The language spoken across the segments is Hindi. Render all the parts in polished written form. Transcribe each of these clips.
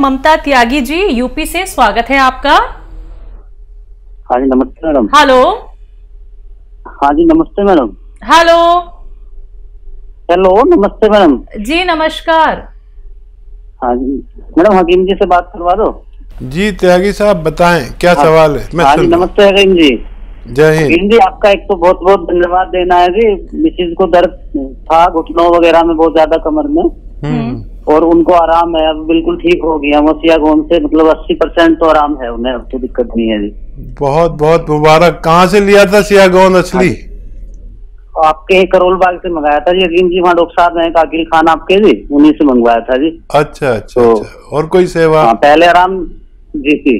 ममता त्यागी जी यूपी से स्वागत है आपका। हाँ जी नमस्ते मैडम। हेलो। हाँ जी नमस्ते मैडम। हेलो। हेलो नमस्ते मैडम। जी नमस्कार। हाँ जी मैडम, हकीम जी से बात करवा दो। जी त्यागी साहब बताएं क्या सवाल है। मैं हाँ जी नमस्ते हकीम जी। जय हिंद। हकीम जी आपका एक तो बहुत बहुत धन्यवाद देना है जी। मिसिज को दर्द था घुटनों वगैरह में बहुत ज्यादा कमर में, और उनको आराम है, अब बिल्कुल ठीक हो गया। वो सियागोन से मतलब 80% तो आराम है उन्हें, अब तो दिक्कत नहीं है जी। बहुत बहुत मुबारक। कहाँ से लिया था सियागोन असली? आपके करोल बाग से मंगाया था जी हकीम जी। वहाँ डॉक्टर साहब हैं काकिल खान आपके जी, उन्हीं से मंगवाया था जी। अच्छा अच्छा, तो, अच्छा। और कोई सेवा? पहले आराम जी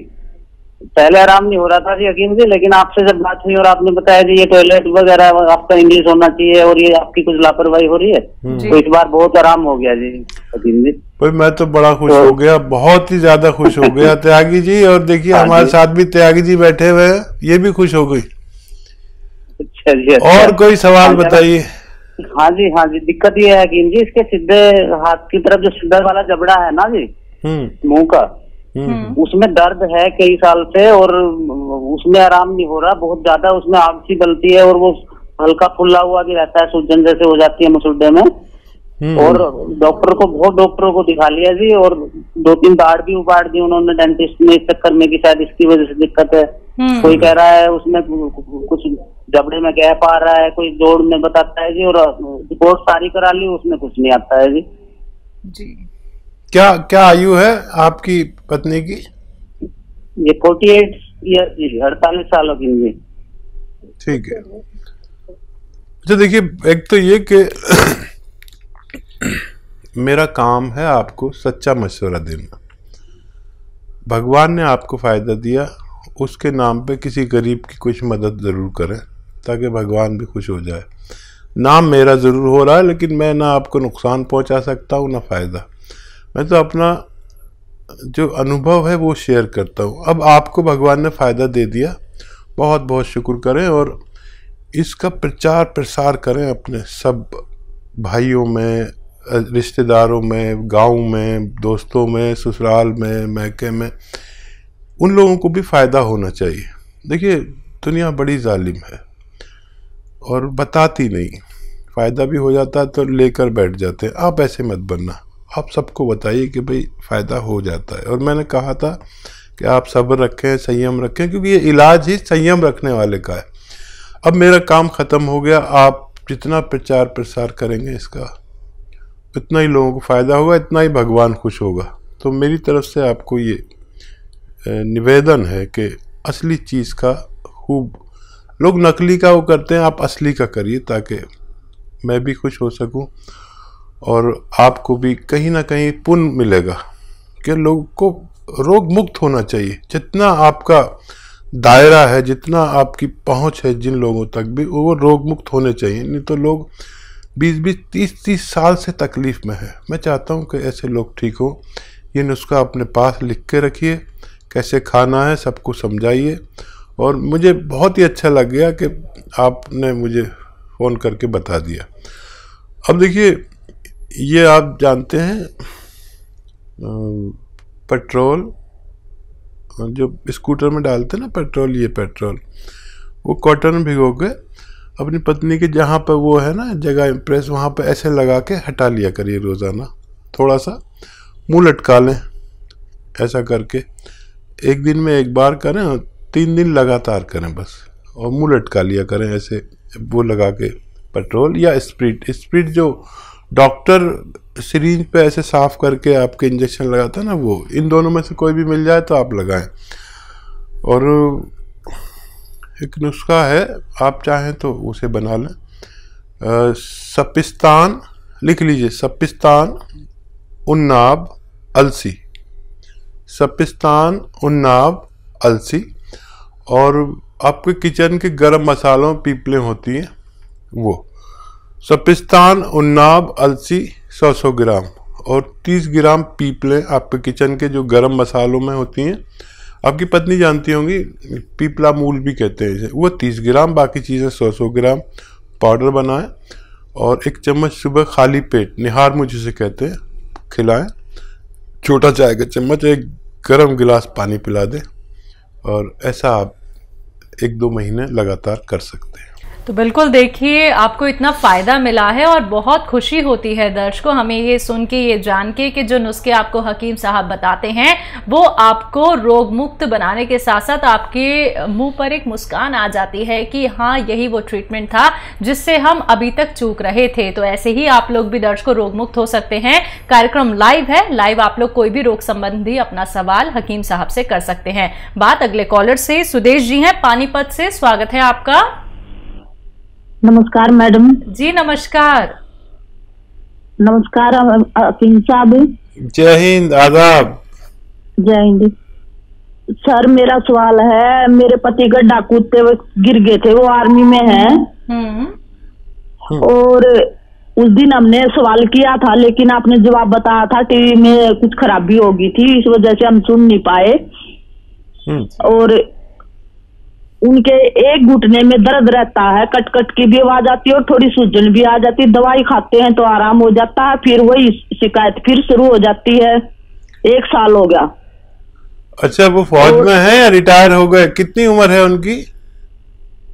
पहले आराम नहीं हो रहा था जी हकीम जी, लेकिन आपसे जब बात हुई और आपने बताया जी ये टॉयलेट वगैरह आपका इंग्लिश होना चाहिए और ये आपकी कुछ लापरवाही हो रही है, तो इस बार बहुत आराम हो गया जी हकीम जी। भाई मैं तो बड़ा खुश हो गया, बहुत ही ज्यादा खुश हो गया त्यागी जी। और देखिए हमारे साथ भी त्यागी जी बैठे हुए हैं, ये भी खुश हो गई। अच्छा जी। और कोई सवाल बताइए। हाँ जी दिक्कत ये है हकीम जी, इसके सीधे हाथ की तरफ जो सीधा वाला जबड़ा है ना जी मुंह का, उसमें दर्द है कई साल से और उसमें आराम नहीं हो रहा, बहुत ज्यादा उसमें आग सी गलती है और वो हल्का फुल्ला हुआ भी रहता है, सूजन जैसे हो जाती है मसूड़े में। और बहुत डॉक्टरों को दिखा लिया जी, और 2-3 दाढ़ भी उपाड़ दी उन्होंने डेंटिस्ट में, इस चक्कर में कि शायद इसकी वजह से दिक्कत है। कोई कह रहा है उसमें कुछ जबड़े में गैप आ रहा है, कोई जोड़ में बताता है जी, और रिपोर्ट सारी करा ली, उसमें कुछ नहीं आता है जी। क्या क्या आयु है आपकी पत्नी की? ये 48 ईयर जी, 48 सालों की जी। ठीक है। अच्छा देखिए, एक तो ये कि मेरा काम है आपको सच्चा मशवरा देना। भगवान ने आपको फायदा दिया, उसके नाम पे किसी गरीब की कुछ मदद जरूर करें ताकि भगवान भी खुश हो जाए। नाम मेरा जरूर हो रहा है, लेकिन मैं ना आपको नुकसान पहुंचा सकता हूं ना फायदा। मैं तो अपना जो अनुभव है वो शेयर करता हूँ। अब आपको भगवान ने फ़ायदा दे दिया, बहुत बहुत शुक्र करें और इसका प्रचार प्रसार करें अपने सब भाइयों में, रिश्तेदारों में, गांव में, दोस्तों में, ससुराल में, मैके में। उन लोगों को भी फ़ायदा होना चाहिए। देखिए दुनिया बड़ी जालिम है और बताती नहीं, फ़ायदा भी हो जाता है तो लेकर बैठ जाते हैं। आप ऐसे मत बनना, आप सबको बताइए कि भाई फ़ायदा हो जाता है। और मैंने कहा था कि आप सब्र रखें, संयम रखें, क्योंकि ये इलाज ही संयम रखने वाले का है। अब मेरा काम ख़त्म हो गया, आप जितना प्रचार प्रसार करेंगे इसका उतना ही लोगों को फ़ायदा होगा, इतना ही भगवान खुश होगा। तो मेरी तरफ से आपको ये निवेदन है कि असली चीज़ का खूब, लोग नकली का वो करते हैं, आप असली का करिए ताकि मैं भी खुश हो सकूं और आपको भी कहीं ना कहीं पुण्य मिलेगा कि लोगों को रोग मुक्त होना चाहिए। जितना आपका दायरा है, जितना आपकी पहुंच है जिन लोगों तक भी, वो रोग मुक्त होने चाहिए। नहीं तो लोग 20-20, 30-30 साल से तकलीफ़ में है। मैं चाहता हूं कि ऐसे लोग ठीक हो। ये नुस्खा अपने पास लिख के रखिए, कैसे खाना है सबको समझाइए। और मुझे बहुत ही अच्छा लग गया कि आपने मुझे फ़ोन करके बता दिया। अब देखिए, ये आप जानते हैं पेट्रोल जो स्कूटर में डालते हैं ना पेट्रोल, ये पेट्रोल वो कॉटन में भिगो के अपनी पत्नी के जहाँ पर वो है ना जगह इम्प्रेस, वहाँ पर ऐसे लगा के हटा लिया करिए रोज़ाना। थोड़ा सा मुंह लटका लें, ऐसा करके 1 दिन में 1 बार करें, 3 दिन लगातार करें बस, और मुंह लटका लिया करें ऐसे वो लगा के पेट्रोल या स्प्रिट जो डॉक्टर सिरिंज पे ऐसे साफ करके आपके इंजेक्शन लगाता है ना, वो इन दोनों में से कोई भी मिल जाए तो आप लगाएं। और एक नुस्खा है, आप चाहें तो उसे बना लें। सपिस्तान लिख लीजिए, सपिस्तान उन्नाब अलसी, सपिस्तान उन्नाब अलसी। और आपके किचन के गरम मसालों पीपलें होती हैं, वो सपिस्तान उन्नाब अलसी 100 ग्राम, और 30 ग्राम पीपलें आपके किचन के जो गरम मसालों में होती हैं, आपकी पत्नी जानती होंगी, पीपला मूल भी कहते हैं इसे, वो 30 ग्राम, बाकी चीज़ें 100 ग्राम पाउडर बनाएं। और 1 चम्मच सुबह खाली पेट, निहार मुझे से कहते हैं, खिलाएं। छोटा चाय का चम्मच एक गर्म गिलास पानी पिला दें, और ऐसा आप 1-2 महीने लगातार कर सकते हैं। तो बिल्कुल देखिए, आपको इतना फ़ायदा मिला है और बहुत खुशी होती है दर्शकों हमें ये सुन के, ये जान के कि जो नुस्खे आपको हकीम साहब बताते हैं वो आपको रोग मुक्त बनाने के साथ साथ आपके मुंह पर एक मुस्कान आ जाती है कि हाँ, यही वो ट्रीटमेंट था जिससे हम अभी तक चूक रहे थे। तो ऐसे ही आप लोग भी दर्शकों रोग मुक्त हो सकते हैं। कार्यक्रम लाइव है, लाइव आप लोग कोई भी रोग संबंधी अपना सवाल हकीम साहब से कर सकते हैं। बात अगले कॉलर से, सुदेश जी हैं पानीपत से, स्वागत है आपका। नमस्कार मैडम जी। नमस्कार। नमस्कार हकीम साहब। जय हिंद, आदाब। जय हिंद सर। मेरा सवाल है, मेरे पति का डाकू थे, वो गिर गए थे, वो आर्मी में हैं। और उस दिन हमने सवाल किया था लेकिन आपने जवाब बताया था टीवी में कुछ खराबी होगी थी, इस वजह से हम सुन नहीं पाए। और उनके एक घुटने में दर्द रहता है, कट कट की भी आवाज आती है और थोड़ी सूजन भी आ जाती है। दवाई खाते हैं तो आराम हो जाता है, फिर वही शिकायत फिर शुरू हो जाती है। 1 साल हो गया। अच्छा, वो फौज में है या रिटायर हो गए? कितनी उम्र है उनकी?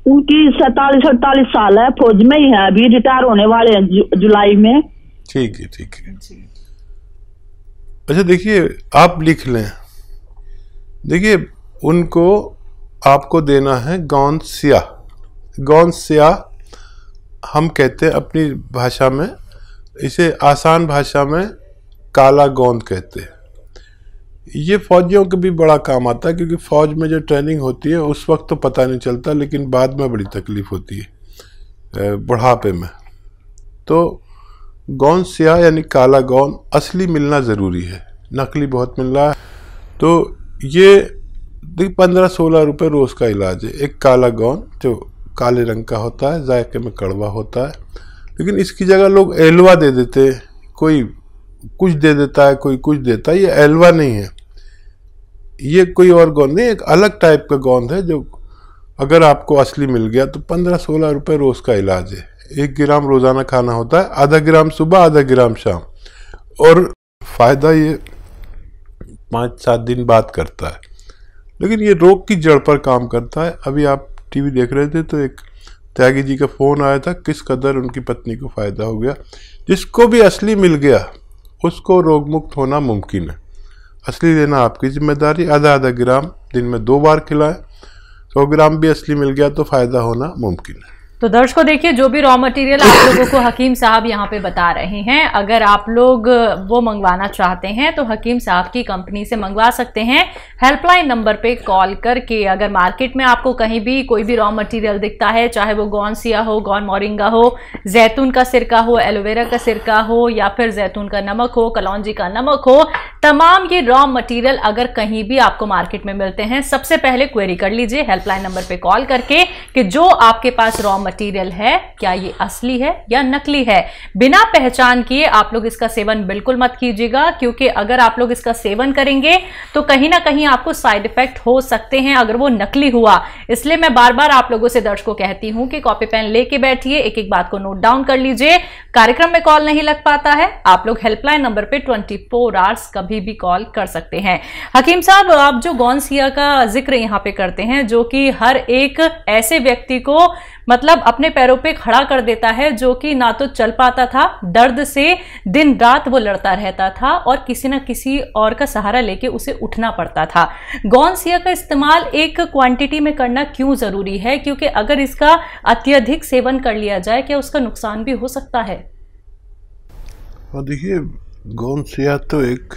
उनकी 47-48 साल है, फौज में ही है, अभी रिटायर होने वाले हैं जुलाई में। ठीक है, ठीक है। अच्छा देखिए, आप लिख लें। देखिए, उनको आपको देना है गौन स्याह। गौन स्याह हम कहते हैं अपनी भाषा में, इसे आसान भाषा में काला गोंद कहते हैं। ये फौजियों के भी बड़ा काम आता है, क्योंकि फौज में जो ट्रेनिंग होती है उस वक्त तो पता नहीं चलता, लेकिन बाद में बड़ी तकलीफ होती है बुढ़ापे में। तो गौन स्याह यानी काला गोंद असली मिलना ज़रूरी है, नकली बहुत मिल रहा है। तो ये 15-16 रुपये रोज़ का इलाज है। एक काला गोंद जो काले रंग का होता है, जायके में कड़वा होता है, लेकिन इसकी जगह लोग एलवा दे देते हैं। कोई कुछ दे देता है, कोई कुछ देता है। ये एलवा नहीं है, ये कोई और गोंद नहीं, एक अलग टाइप का गोंद है जो अगर आपको असली मिल गया तो 15-16 रुपये रोज़ का इलाज है। 1 ग्राम रोज़ाना खाना होता है, आधा ग्राम सुबह, आधा ग्राम शाम, और फ़ायदा ये 5-7 दिन बाद करता है। लेकिन ये रोग की जड़ पर काम करता है। अभी आप टीवी देख रहे थे तो एक त्यागी जी का फ़ोन आया था, किस कदर उनकी पत्नी को फ़ायदा हो गया। जिसको भी असली मिल गया उसको रोग मुक्त होना मुमकिन है। असली लेना आपकी जिम्मेदारी। आधा ग्राम दिन में 2 बार खिलाएं। 100 ग्राम भी असली मिल गया तो फ़ायदा होना मुमकिन है। तो दर्शकों देखिए, जो भी रॉ मटेरियल आप लोगों को हकीम साहब यहाँ पे बता रहे हैं, अगर आप लोग वो मंगवाना चाहते हैं तो हकीम साहब की कंपनी से मंगवा सकते हैं। हेल्पलाइन नंबर पे कॉल करके। अगर मार्केट में आपको कहीं भी कोई भी रॉ मटेरियल दिखता है, चाहे वो गौन सिया हो, गौन मोरिंगा हो, जैतून का सिरका हो, एलोवेरा का सिरका हो, या फिर जैतून का नमक हो, कलौंजी का नमक हो, तमाम ये रॉ मटेरियल अगर कहीं भी आपको मार्केट में मिलते हैं, सबसे पहले क्वेरी कर लीजिए हेल्पलाइन नंबर पे कॉल करके कि जो आपके पास रॉ मटेरियल है क्या ये असली है या नकली है। बिना पहचान किए आप लोग इसका सेवन बिल्कुल मत कीजिएगा, क्योंकि अगर आप लोग इसका सेवन करेंगे तो कहीं ना कहीं आपको साइड इफेक्ट हो सकते हैं अगर वो नकली हुआ। इसलिए मैं बार बार आप लोगों से दर्शकों कहती हूं कि कॉपी पेन लेके बैठिए, एक एक बात को नोट डाउन कर लीजिए। कार्यक्रम में कॉल नहीं लग पाता है, आप लोग हेल्पलाइन नंबर पे 24 आवर्स कभी भी कॉल कर सकते हैं। हकीम साहब, आप जो गौन सिया का जिक्र यहाँ पे करते हैं, जो कि हर एक ऐसे व्यक्ति को मतलब अपने पैरों पे खड़ा कर देता है, जो कि ना तो चल पाता था, दर्द से दिन रात वो लड़ता रहता था और किसी न किसी और का सहारा लेके उसे उठना पड़ता था। गौन सिया का इस्तेमाल एक क्वांटिटी में करना क्यों जरूरी है, क्योंकि अगर इसका अत्यधिक सेवन कर लिया जाए क्या उसका नुकसान भी हो सकता है? देखिए, गौन सिया तो एक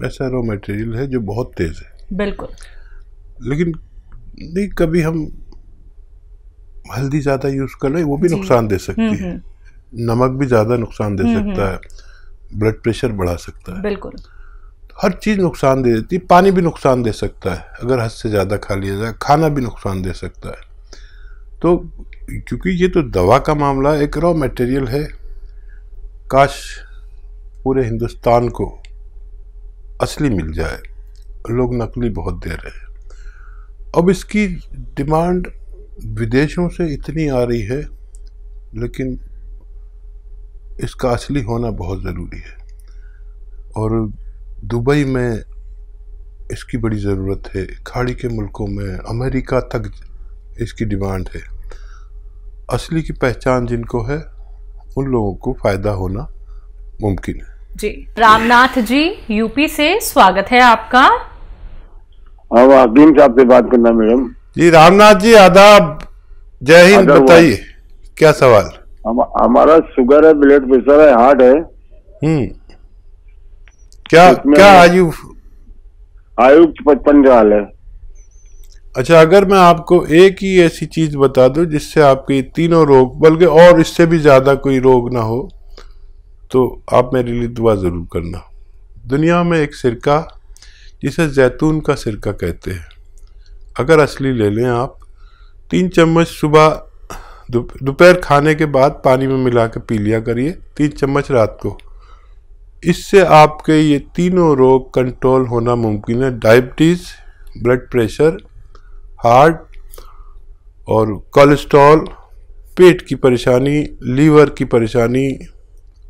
ऐसा रॉ मटेरियल है जो बहुत तेज है। बिल्कुल। लेकिन नहीं, कभी हम हल्दी ज्यादा यूज कर ले वो भी नुकसान दे सकती है, नमक भी ज्यादा नुकसान दे सकता है, ब्लड प्रेशर बढ़ा सकता है। बिल्कुल। हर चीज नुकसान दे देती है। पानी भी नुकसान दे सकता है अगर हद से ज्यादा खा लिया जाए, खाना भी नुकसान दे सकता है। तो क्योंकि ये तो दवा का मामला एक रॉ मटेरियल है, काश पूरे हिंदुस्तान को असली मिल जाए, लोग नकली बहुत दे रहे हैं। अब इसकी डिमांड विदेशों से इतनी आ रही है, लेकिन इसका असली होना बहुत ज़रूरी है। और दुबई में इसकी बड़ी ज़रूरत है, खाड़ी के मुल्कों में, अमेरिका तक इसकी डिमांड है। असली की पहचान जिनको है उन लोगों को फ़ायदा होना मुमकिन है। जी, रामनाथ जी यूपी से स्वागत है आपका। अब हकीम साहब से बात करना मैडम। जी रामनाथ जी आदाब, जय हिंद। बताइए क्या सवाल? हमारा शुगर है, ब्लड प्रेशर है, हार्ट है। क्या आयु? आयु 55 साल है। अच्छा, अगर मैं आपको एक ही ऐसी चीज बता दूं जिससे आपके तीनों रोग, बल्कि और इससे भी ज्यादा कोई रोग ना हो, तो आप मेरे लिए दुआ जरूर करना। दुनिया में एक सिरका जिसे जैतून का सिरका कहते हैं, अगर असली ले लें आप, 3 चम्मच सुबह दोपहर खाने के बाद पानी में मिला के पी लिया करिए, 3 चम्मच रात को। इससे आपके ये तीनों रोग कंट्रोल होना मुमकिन है। डायबिटीज़, ब्लड प्रेशर, हार्ट और कोलेस्ट्रॉल, पेट की परेशानी, लीवर की परेशानी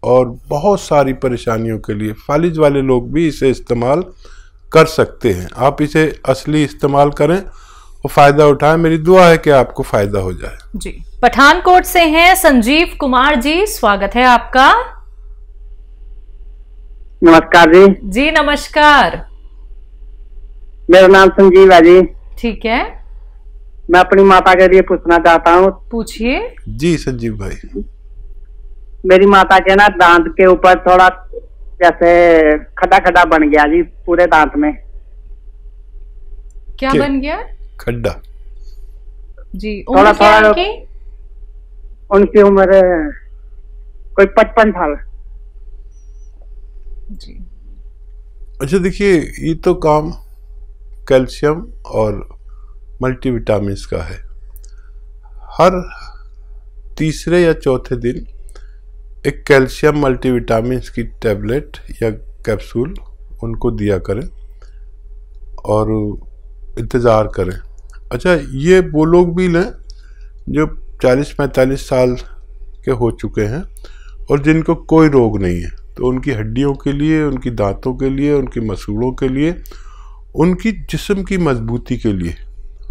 और बहुत सारी परेशानियों के लिए फालिज वाले लोग भी इसे इस्तेमाल कर सकते हैं। आप इसे असली इस्तेमाल करें और फ़ायदा उठाएं। मेरी दुआ है कि आपको फ़ायदा हो जाए। जी, पठानकोट से हैं संजीव कुमार जी, स्वागत है आपका। नमस्कार जी। जी नमस्कार। मेरा नाम संजीव है जी। ठीक है, मैं अपनी माता के लिए पूछना चाहता हूँ। पूछिए। जी संजीव भाई। मेरी माता के ना दांत के ऊपर थोड़ा जैसे खड्डा खड्डा बन गया जी, पूरे दांत में। क्या बन गया? खड्डा। जी, उम्र क्या है उनकी? उनकी उम्र कोई 55 साल। जी। अच्छा देखिए, ये तो काम कैल्शियम और मल्टीविटामिन का है। हर तीसरे या चौथे दिन एक कैल्शियम मल्टीविटामिन की टैबलेट या कैप्सूल उनको दिया करें और इंतज़ार करें। अच्छा, ये वो लोग भी लें जो 40-45 साल के हो चुके हैं और जिनको कोई रोग नहीं है, तो उनकी हड्डियों के लिए, उनकी दांतों के लिए, उनकी मसूड़ों के लिए, उनकी जिस्म की मजबूती के लिए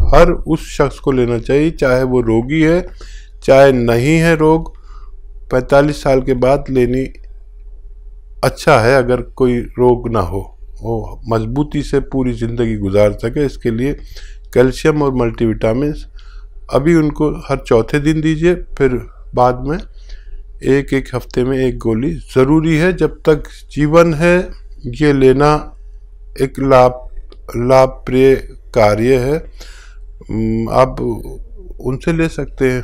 हर उस शख्स को लेना चाहिए, चाहे वो रोगी है चाहे नहीं है रोग। 45 साल के बाद लेनी अच्छा है, अगर कोई रोग ना हो, वो मजबूती से पूरी ज़िंदगी गुजार सके। इसके लिए कैल्शियम और मल्टीविटामिन अभी उनको हर चौथे दिन दीजिए, फिर बाद में एक हफ्ते में 1 गोली ज़रूरी है। जब तक जीवन है ये लेना एक लाभप्रिय कार्य है। आप उनसे ले सकते हैं,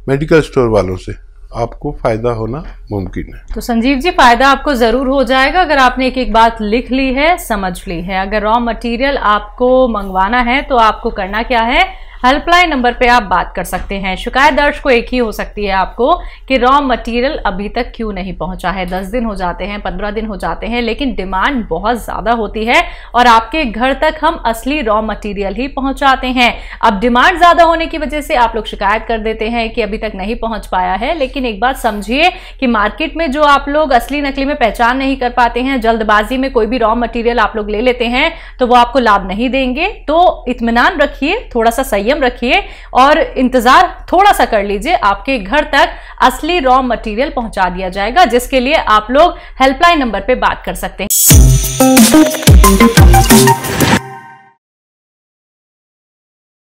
मेडिकल स्टोर वालों से, आपको फ़ायदा होना मुमकिन है। तो संजीव जी, फ़ायदा आपको ज़रूर हो जाएगा अगर आपने एक बात लिख ली है, समझ ली है। अगर रॉ मटेरियल आपको मंगवाना है तो आपको करना क्या है, हेल्पलाइन नंबर पे आप बात कर सकते हैं। शिकायत दर्ज को एक ही हो सकती है आपको कि रॉ मटेरियल अभी तक क्यों नहीं पहुंचा है। 10 दिन हो जाते हैं, 15 दिन हो जाते हैं, लेकिन डिमांड बहुत ज़्यादा होती है और आपके घर तक हम असली रॉ मटेरियल ही पहुंचाते हैं। अब डिमांड ज़्यादा होने की वजह से आप लोग शिकायत कर देते हैं कि अभी तक नहीं पहुंच पाया है, लेकिन एक बात समझिए कि मार्केट में जो आप लोग असली नकली में पहचान नहीं कर पाते हैं, जल्दबाजी में कोई भी रॉ मटेरियल आप लोग ले लेते हैं, तो वो आपको लाभ नहीं देंगे। तो इत्मीनान रखिए, थोड़ा सा संयम रखिए और इंतजार थोड़ा सा कर लीजिए, आपके घर तक असली रॉ मटेरियल पहुंचा दिया जाएगा, जिसके लिए आप लोग हेल्पलाइन नंबर पे बात कर सकते हैं।